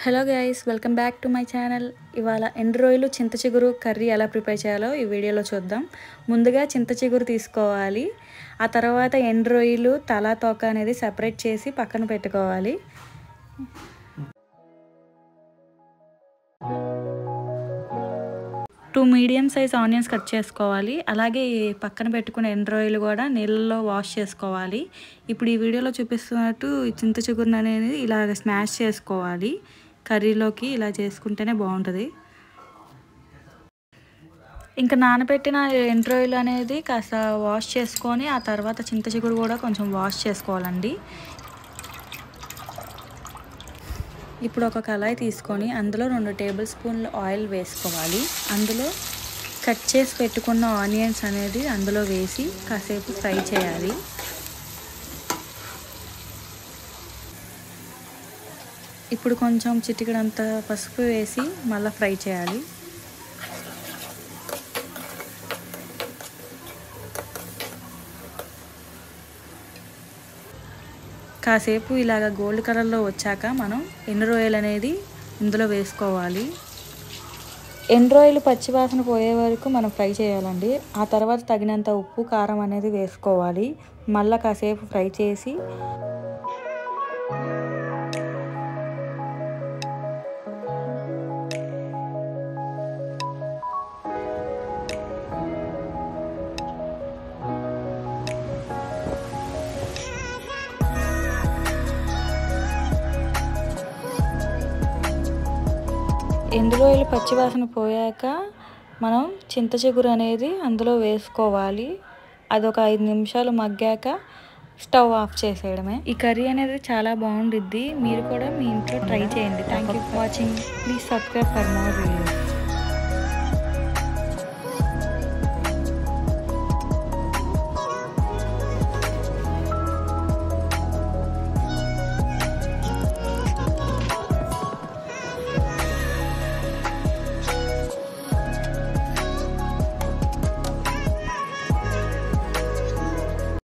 Hello guys, welcome back to my channel. ఇవాళ ఎండు రొయ్యలు చింత చిగురు కర్రీ ఎలా ప్రిపేర్ చేయాలో ఈ వీడియోలో చూద్దాం. ముందుగా చింత చిగురు తీసుకోవాలి. ఆ తర్వాత ఎండు రొయ్యలు తల తోక అనేది సెపరేట్ చేసి పక్కన పెట్టుకోవాలి. Two medium size onions cut చేసుకోవాలి. అలాగే పక్కన పెట్టుకున్న ఎండు రొయ్యలు కూడా నీళ్ళలో వాష్ చేసుకోవాలి. ఇప్పుడు ఈ వీడియోలో చూపిస్తున్నట్టు చింత చిగురుని అనేది ఇలాగ స్మాష్ చేసుకోవాలి. కర్రీలోకి ఇలా చేసుకుంటేనే బాగుంటుంది. ఇంకా నానబెట్టిన ఎండు రొయ్యలు అనేది కాస్త వాష్ చేసుకొని ఆ తర్వాత చింత చిగురు కూడా కొంచెం వాష్ చేసుకోవాలండి. ఇప్పుడు ఒక కళాయి తీసుకొని అందులో 2 టేబుల్ స్పూన్ల ఆయిల్ వేసుకోవాలి. అందులో కట్ చేసి పెట్టుకున్న ఆనియన్స్ అనేది అందులో వేసి కాసేపు ఫ్రై చేయాలి. ఇప్పుడు కొంచెం చిటికెడంత పసుపు వేసి మళ్ళీ ఫ్రై చేయాలి. కాసేపు ఇలాగ గోల్డ్ కలర్లో వచ్చాక మనం ఎండు రొయ్యలు అనేది ఇందులో వేసుకోవాలి. ఎండు రొయ్యలు పచ్చివాసన పోయే వరకు మనం ఫ్రై చేయాలండి. ఆ తర్వాత తగినంత ఉప్పు కారం అనేది వేసుకోవాలి. మళ్ళీ కాసేపు ఫ్రై చేసి ఎండు రొయ్యలు పచ్చివాసన పోయాక మనం చింత చిగురు అనేది అందులో వేసుకోవాలి. అదొక 5 నిమిషాలు మగ్గాక స్టవ్ ఆఫ్ చేసేయడమే. ఈ కర్రీ అనేది చాలా బాగుండిద్ది. మీరు కూడా మీ ఇంట్లో ట్రై చేయండి. Thank you for watching. Please subscribe for more videos.